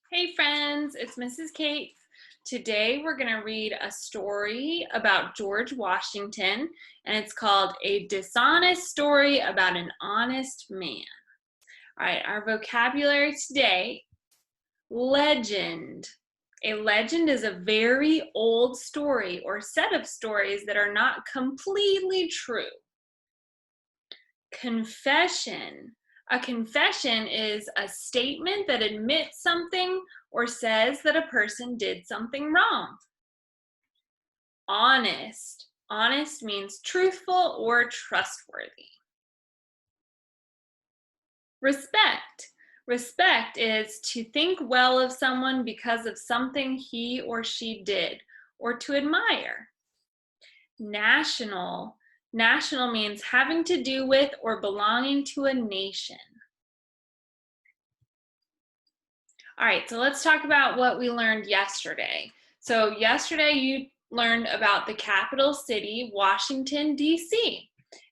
Hey friends, it's Mrs. Kate. Today we're going to read a story about George Washington, and it's called A Dishonest Story About an Honest Man. All right, our vocabulary today, legend. A legend is a very old story or set of stories that are not completely true. Confession. A confession is a statement that admits something or says that a person did something wrong. Honest. Honest means truthful or trustworthy. Respect. Respect is to think well of someone because of something he or she did, or to admire. National. National means having to do with or belonging to a nation. All right, so let's talk about what we learned yesterday. So yesterday you learned about the capital city, Washington, D.C.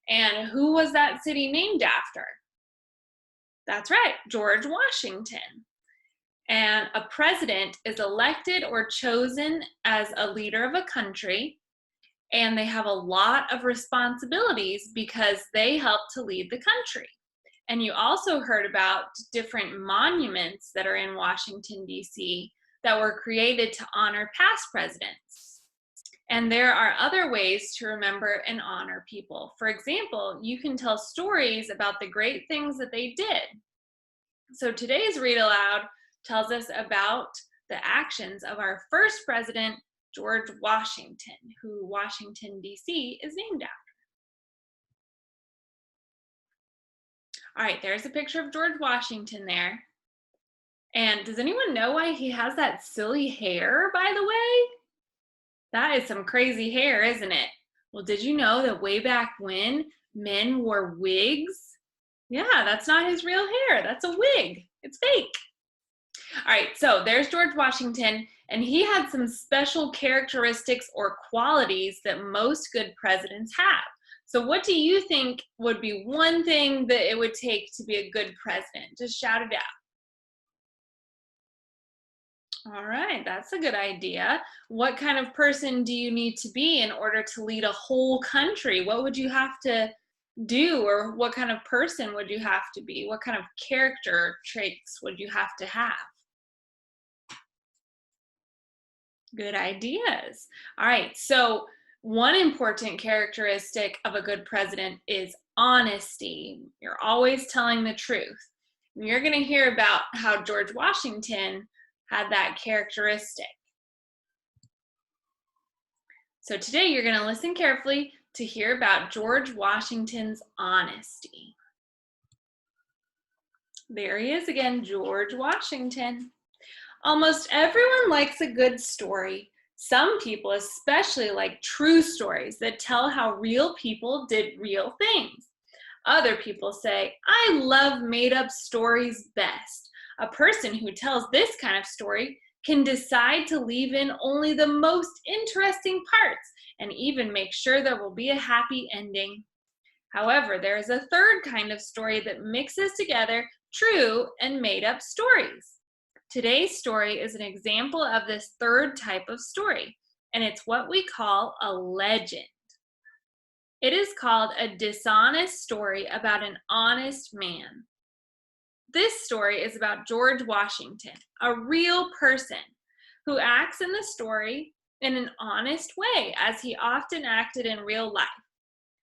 And who was that city named after? That's right, George Washington. And a president is elected or chosen as a leader of a country, and they have a lot of responsibilities because they help to lead the country. And you also heard about different monuments that are in Washington, D.C. that were created to honor past presidents. And there are other ways to remember and honor people. For example, you can tell stories about the great things that they did. So today's read aloud tells us about the actions of our first president, George Washington, who Washington, D.C. is named after. All right, there's a picture of George Washington there. And does anyone know why he has that silly hair, by the way? That is some crazy hair, isn't it? Well, did you know that way back when men wore wigs? Yeah, that's not his real hair. That's a wig. It's fake. All right, so there's George Washington, and he had some special characteristics or qualities that most good presidents have. So what do you think would be one thing that it would take to be a good president? Just shout it out. All right, that's a good idea. What kind of person do you need to be in order to lead a whole country? What would you have to do, or what kind of person would you have to be? What kind of character traits would you have to have? Good ideas. All right, so one important characteristic of a good president is honesty. You're always telling the truth. And you're going to hear about how George Washington had that characteristic. So today you're going to listen carefully to hear about George Washington's honesty. There he is again, George Washington. Almost everyone likes a good story. Some people especially like true stories that tell how real people did real things. Other people say, I love made-up stories best. A person who tells this kind of story can decide to leave in only the most interesting parts and even make sure there will be a happy ending. However, there is a third kind of story that mixes together true and made-up stories. Today's story is an example of this third type of story, and it's what we call a legend. It is called a dishonest story about an honest man. This story is about George Washington, a real person who acts in the story in an honest way, as he often acted in real life.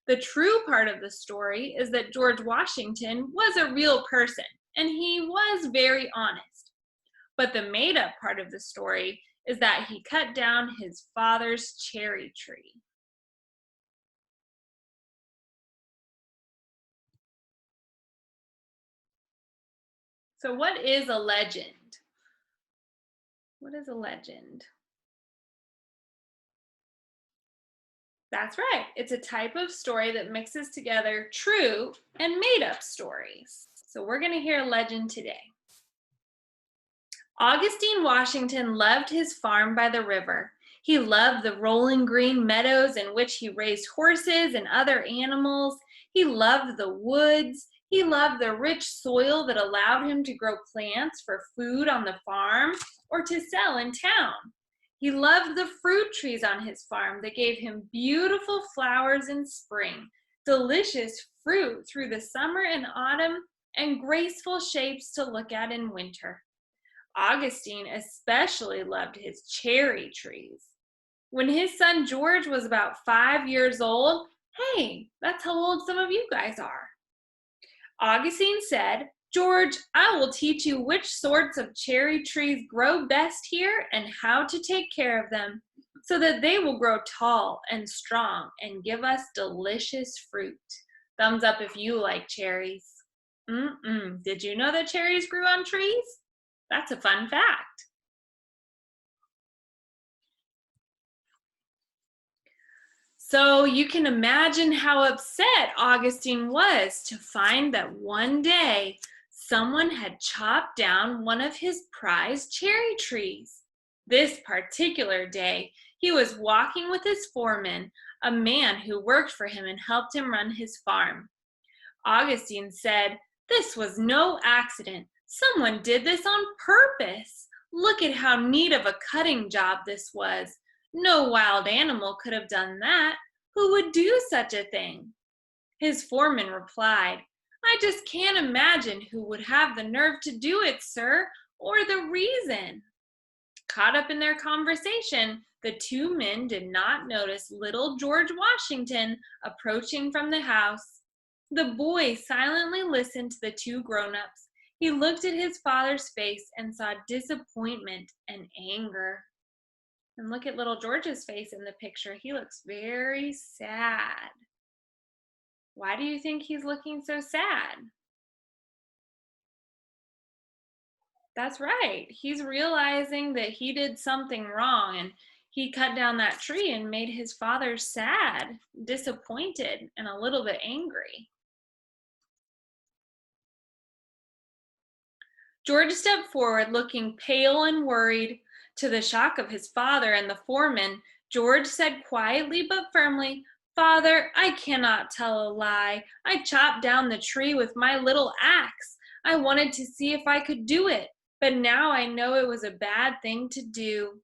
The true part of the story is that George Washington was a real person, and he was very honest. But the made-up part of the story is that he cut down his father's cherry tree. So what is a legend? What is a legend? That's right. It's a type of story that mixes together true and made-up stories. So we're going to hear a legend today. Augustine Washington loved his farm by the river. He loved the rolling green meadows in which he raised horses and other animals. He loved the woods. He loved the rich soil that allowed him to grow plants for food on the farm or to sell in town. He loved the fruit trees on his farm that gave him beautiful flowers in spring, delicious fruit through the summer and autumn, and graceful shapes to look at in winter. Augustine especially loved his cherry trees. When his son George was about 5 years old, hey, that's how old some of you guys are. Augustine said, "George, I will teach you which sorts of cherry trees grow best here and how to take care of them so that they will grow tall and strong and give us delicious fruit." Thumbs up if you like cherries. Did you know that cherries grew on trees? That's a fun fact. So you can imagine how upset Augustine was to find that one day someone had chopped down one of his prized cherry trees. This particular day, he was walking with his foreman, a man who worked for him and helped him run his farm. Augustine said, "This was no accident. Someone did this on purpose. Look at how neat of a cutting job this was. No wild animal could have done that. Who would do such a thing?" His foreman replied, "I just can't imagine who would have the nerve to do it, sir, or the reason." Caught up in their conversation, the two men did not notice little George Washington approaching from the house. The boy silently listened to the two grown-ups. He looked at his father's face and saw disappointment and anger. And look at little George's face in the picture. He looks very sad. Why do you think he's looking so sad? That's right. He's realizing that he did something wrong and he cut down that tree and made his father sad, disappointed, and a little bit angry. George stepped forward, looking pale and worried. To the shock of his father and the foreman, George said quietly but firmly, "Father, I cannot tell a lie. I chopped down the tree with my little axe. I wanted to see if I could do it, but now I know it was a bad thing to do."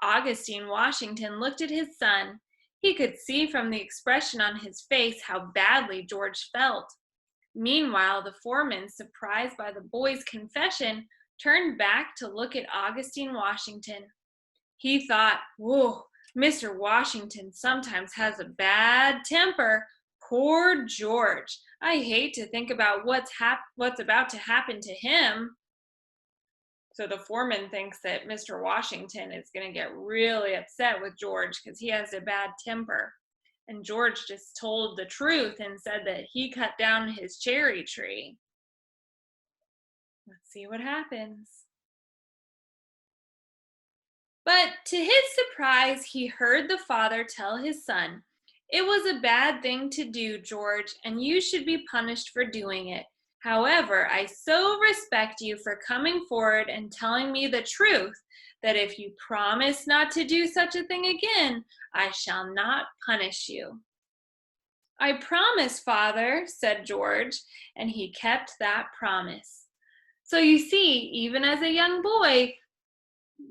Augustine Washington looked at his son. He could see from the expression on his face how badly George felt. Meanwhile, the foreman, surprised by the boy's confession, turned back to look at Augustine Washington. He thought, "Whoa, Mr. Washington sometimes has a bad temper. Poor George. I hate to think about what's about to happen to him." So the foreman thinks that Mr. Washington is going to get really upset with George because he has a bad temper. And George just told the truth and said that he cut down his cherry tree. Let's see what happens. But to his surprise, he heard the father tell his son, "It was a bad thing to do, George, and you should be punished for doing it. However, I so respect you for coming forward and telling me the truth that if you promise not to do such a thing again, I shall not punish you." "I promise, Father," said George, and he kept that promise. So you see, even as a young boy,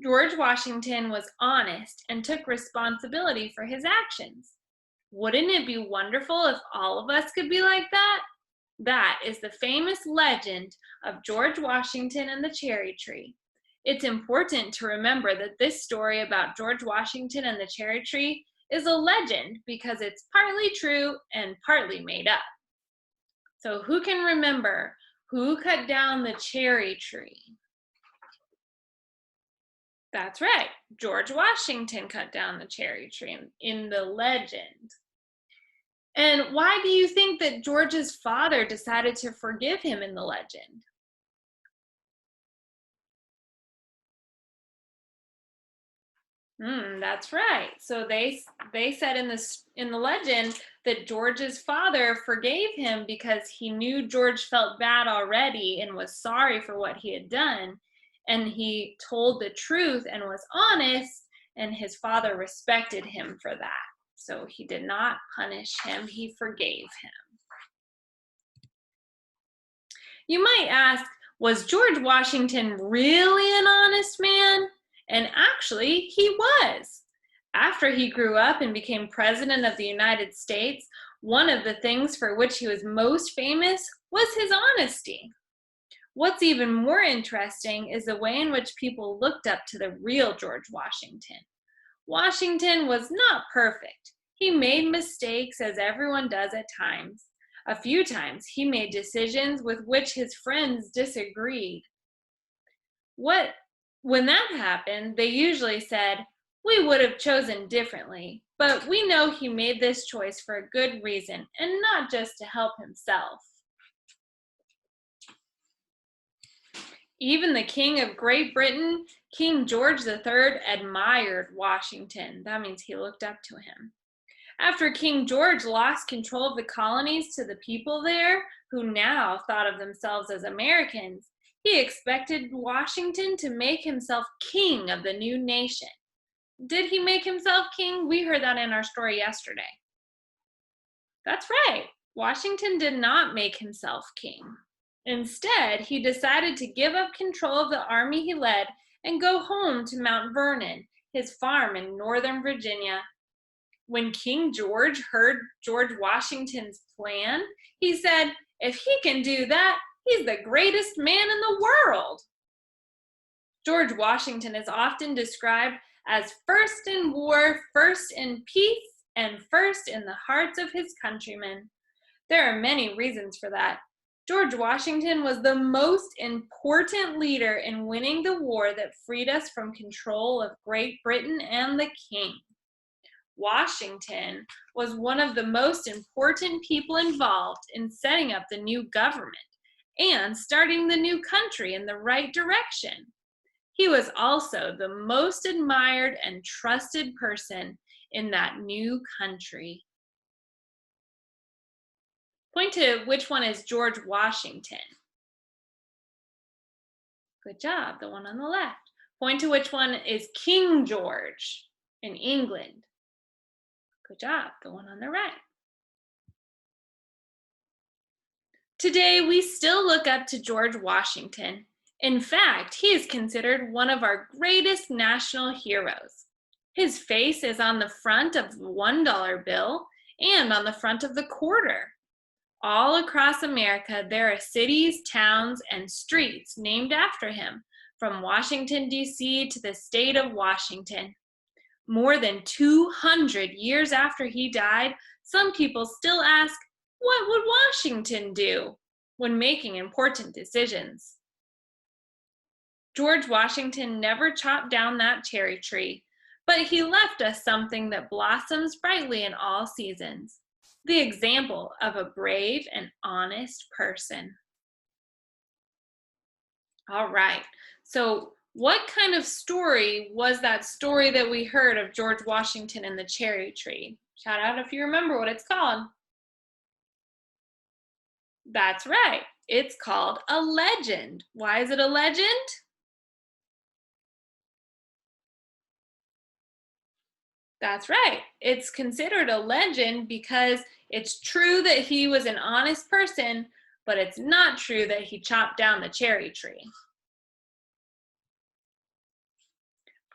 George Washington was honest and took responsibility for his actions. Wouldn't it be wonderful if all of us could be like that? That is the famous legend of George Washington and the cherry tree. It's important to remember that this story about George Washington and the cherry tree is a legend because it's partly true and partly made up. So who can remember who cut down the cherry tree? That's right. George Washington cut down the cherry tree in the legend. And why do you think that George's father decided to forgive him in the legend? That's right. So they said in the legend that George's father forgave him because he knew George felt bad already and was sorry for what he had done, and he told the truth and was honest, and his father respected him for that. So he did not punish him, he forgave him. You might ask, was George Washington really an honest man? And actually, he was. After he grew up and became president of the United States, one of the things for which he was most famous was his honesty. What's even more interesting is the way in which people looked up to the real George Washington. Washington was not perfect. He made mistakes, as everyone does at times. A few times, he made decisions with which his friends disagreed. When that happened, they usually said, "We would have chosen differently, but we know he made this choice for a good reason and not just to help himself." Even the King of Great Britain, King George III, admired Washington. That means he looked up to him. After King George lost control of the colonies to the people there, who now thought of themselves as Americans, he expected Washington to make himself king of the new nation. Did he make himself king? We heard that in our story yesterday. That's right. Washington did not make himself king. Instead, he decided to give up control of the army he led and go home to Mount Vernon, his farm in Northern Virginia. When King George heard George Washington's plan, he said, "If he can do that, he's the greatest man in the world." George Washington is often described as first in war, first in peace, and first in the hearts of his countrymen. There are many reasons for that. George Washington was the most important leader in winning the war that freed us from control of Great Britain and the king. Washington was one of the most important people involved in setting up the new government and starting the new country in the right direction. He was also the most admired and trusted person in that new country. Point to which one is George Washington. Good job, the one on the left. Point to which one is King George in England. Good job, the one on the right. Today, we still look up to George Washington. In fact, he is considered one of our greatest national heroes. His face is on the front of the $1 bill and on the front of the quarter. All across America, there are cities, towns, and streets named after him, from Washington, D.C. to the state of Washington. More than 200 years after he died, some people still ask, what would Washington do when making important decisions? George Washington never chopped down that cherry tree, but he left us something that blossoms brightly in all seasons. The example of a brave and honest person. All right, so what kind of story was that story that we heard of George Washington and the cherry tree? Shout out if you remember what it's called. That's right, it's called a legend. Why is it a legend? That's right. It's considered a legend because it's true that he was an honest person, but it's not true that he chopped down the cherry tree.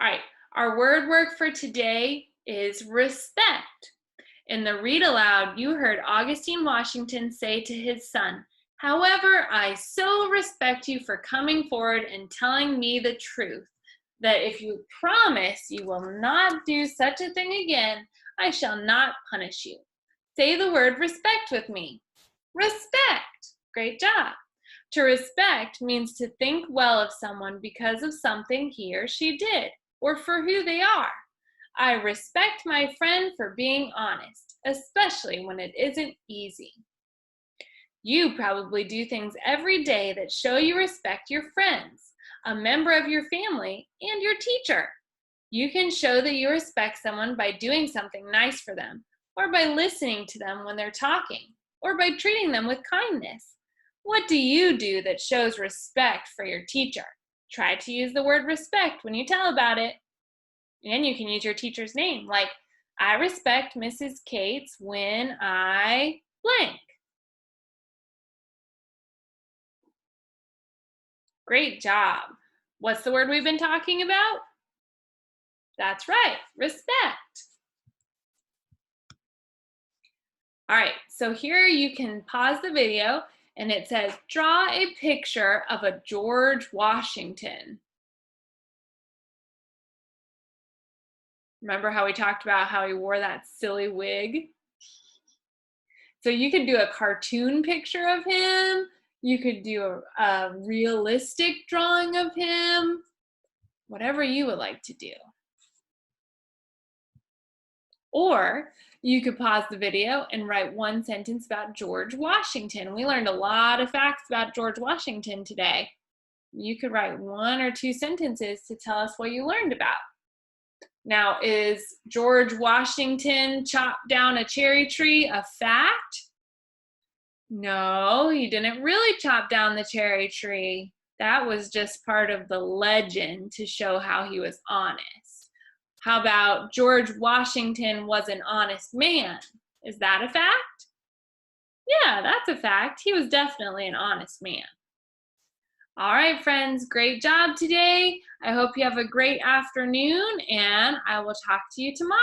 All right, our word work for today is respect. In the read aloud, you heard Augustine Washington say to his son, "However, I so respect you for coming forward and telling me the truth, that if you promise you will not do such a thing again, I shall not punish you." Say the word respect with me. Respect. Great job. To respect means to think well of someone because of something he or she did, or for who they are. I respect my friend for being honest, especially when it isn't easy. You probably do things every day that show you respect your friends, a member of your family, and your teacher. You can show that you respect someone by doing something nice for them, or by listening to them when they're talking, or by treating them with kindness. What do you do that shows respect for your teacher? Try to use the word respect when you tell about it. And you can use your teacher's name, like, I respect Mrs. Cates when I blank. Great job. What's the word we've been talking about? That's right, respect. All right, so here you can pause the video and it says, draw a picture of a George Washington. Remember how we talked about how he wore that silly wig? So you could do a cartoon picture of him. You could do a realistic drawing of him, whatever you would like to do. Or you could pause the video and write one sentence about George Washington. We learned a lot of facts about George Washington today. You could write 1 or 2 sentences to tell us what you learned about. Now, is George Washington chopped down a cherry tree a fact? No, he didn't really chop down the cherry tree. That was just part of the legend to show how he was honest. How about George Washington was an honest man? Is that a fact? Yeah, that's a fact. He was definitely an honest man. All right, friends, great job today. I hope you have a great afternoon, and I will talk to you tomorrow.